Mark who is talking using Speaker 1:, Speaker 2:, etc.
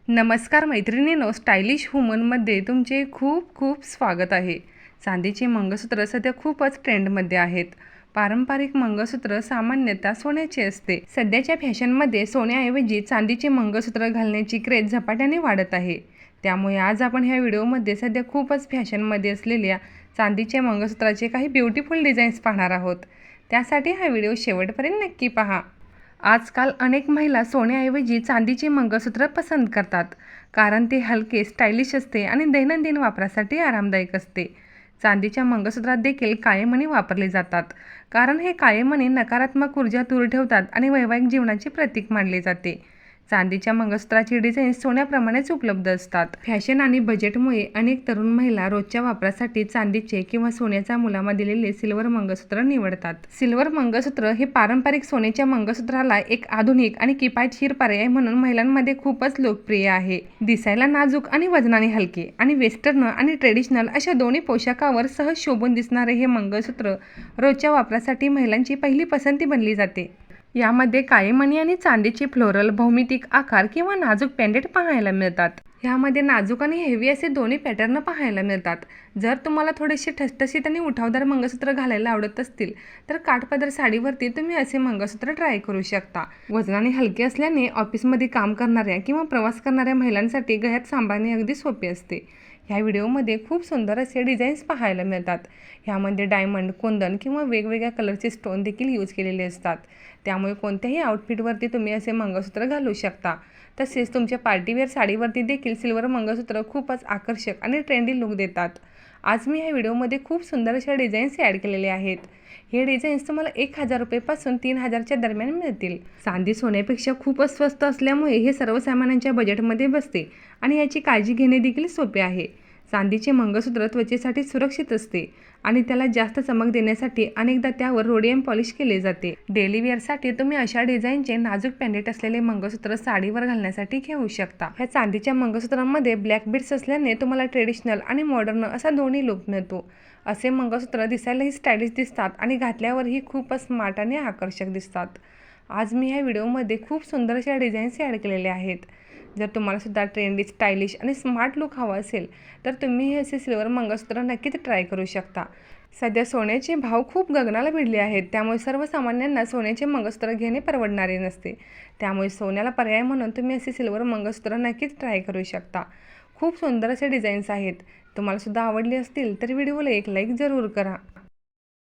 Speaker 1: नमस्कार मैत्रिणींनो, स्टायलिश वुमनमध्ये तुमचे खूप खूप स्वागत आहे. चांदीचे मंगळसूत्र सध्या खूपच ट्रेंडमध्ये आहेत. पारंपरिक मंगळसूत्र सामान्यतः सोन्याचे असते. सध्याच्या फॅशनमध्ये सोन्याऐवजी चांदीचे मंगळसूत्र घालण्याची क्रेज झपाट्याने वाढत आहे. त्यामुळे आज आपण ह्या व्हिडिओमध्ये सध्या खूपच फॅशनमध्ये असलेल्या चांदीच्या मंगळसूत्राचे काही ब्युटिफुल डिझाईन्स पाहणार आहोत. त्यासाठी हा व्हिडिओ शेवटपर्यंत नक्की पहा. आजकाल अनेक महिला सोन्याऐवजी चांदीचे मंगळसूत्र पसंत करतात, कारण ते हलके, स्टायलिश असते आणि दैनंदिन वापरासाठी आरामदायक असते. चांदीच्या मंगळसूत्रात देखील काळे मणी वापरले जातात, कारण हे काळे मणी नकारात्मक ऊर्जा दूर ठेवतात आणि वैवाहिक जीवनाचे प्रतीक मानले जाते. चांदीच्या मंगळसूत्राची डिझाईन सोन्याप्रमाणेच उपलब्ध असतात. फॅशन आणि बजेटमुळे अनेक तरुण महिला रोजच्या वापरासाठी चांदीचे किंवा सोन्याच्या मुलामा दिलेले सिल्वर मंगळसूत्र निवडतात. सिल्वर मंगळसूत्र हे पारंपरिक सोन्याच्या मंगळसूत्राला एक आधुनिक आणि किफायतशीर पर्याय म्हणून महिलांमध्ये खूपच लोकप्रिय आहे. दिसायला नाजूक आणि वजनाने हलके आणि वेस्टर्न आणि ट्रेडिशनल अशा दोन्ही पोशाखावर सहज शोभून दिसणारे हे मंगळसूत्र रोजच्या वापरासाठी महिलांची पहिली पसंती बनली जाते. यामध्ये काळे मणी आणि चांदीचे फ्लोरल, भौमितिक आकार किंवा नाजूक पेंडेंट पाहायला मिळतात. ह्यामध्ये नाजूक आणि हेवी असे दोन्ही पॅटर्न पाहायला मिळतात. जर तुम्हाला थोडेसे ठसठशीत आणि उठावदार मंगळसूत्र घालायला आवडत असतील तर काठपदर साडीवरती तुम्ही असे मंगळसूत्र ट्राय करू शकता. वजनाने हलके असल्याने ऑफिसमध्ये काम करणाऱ्या किंवा प्रवास करणाऱ्या महिलांसाठी गळ्यात सांभाळणे अगदी सोपे असते. ह्या व्हिडिओमध्ये खूप सुंदर असे डिझाईन्स पाहायला मिळतात. ह्यामध्ये डायमंड, कुंदन किंवा वेगवेगळ्या कलरचे स्टोन देखील यूज केलेले असतात. त्यामुळे कोणत्याही आउटफिटवरती तुम्ही असे मंगळसूत्र घालू शकता. तसेच तुमच्या पार्टीवेअर साडीवरती देखील सिल्वर मंगळसूत्र खूपच आकर्षक आणि ट्रेंडी लुक देतात. आज मी ह्या व्हिडिओमध्ये खूप सुंदर अशा डिझाईन्स ॲड केलेले आहेत. हे डिझाईन्स तुम्हाला 1000 रुपयेपासून 3000च्या दरम्यान मिळतील. चांदी सोन्यापेक्षा खूपच स्वस्त असल्यामुळे हे सर्वसामान्यांच्या बजेटमध्ये बसते आणि याची काळजी घेणे देखील सोपे आहे. चांदीचे मंगळसूत्र त्वचेसाठी सुरक्षित असते आणि त्याला जास्त चमक देण्यासाठी अनेकदा त्यावर रोडियम पॉलिश केले जाते. डेली वेअरसाठी तुम्ही अशा डिझाईनचे नाजूक पेंडेंट असलेले मंगळसूत्र साडीवर घालण्यासाठी घेऊ शकता. ह्या चांदीच्या मंगळसूत्रांमध्ये ब्लॅक बीड्स असल्याने तुम्हाला ट्रेडिशनल आणि मॉडर्न असा दोन्ही लुक मिळतो. असे मंगळसूत्र दिसायलाही स्टायलिश दिसतात आणि घातल्यावरही खूपच स्मार्ट आणि आकर्षक दिसतात. आज मी ह्या व्हिडिओमध्ये खूप सुंदर अशा डिझाईन्स ॲड केलेले आहेत. जर तुम्हाला सुद्धा ट्रेंडी, स्टायलिश आणि स्मार्ट लुक हवा असेल तर तुम्ही हे असे सिल्वर मंगळसूत्र नक्कीच ट्राय करू शकता. सध्या सोन्याचे भाव खूप गगनाला भिडले आहेत, त्यामुळे सर्वसामान्यांना सोन्याचे मंगळसूत्र घेणे परवडणारे नसते. त्यामुळे सोन्याला पर्याय म्हणून तुम्ही असे सिल्वर मंगळसूत्र नक्कीच ट्राय करू शकता. खूप सुंदर असे डिझाईन्स आहेत. तुम्हाला सुद्धा आवडले असतील तर व्हिडिओला एक लाईक जरूर करा.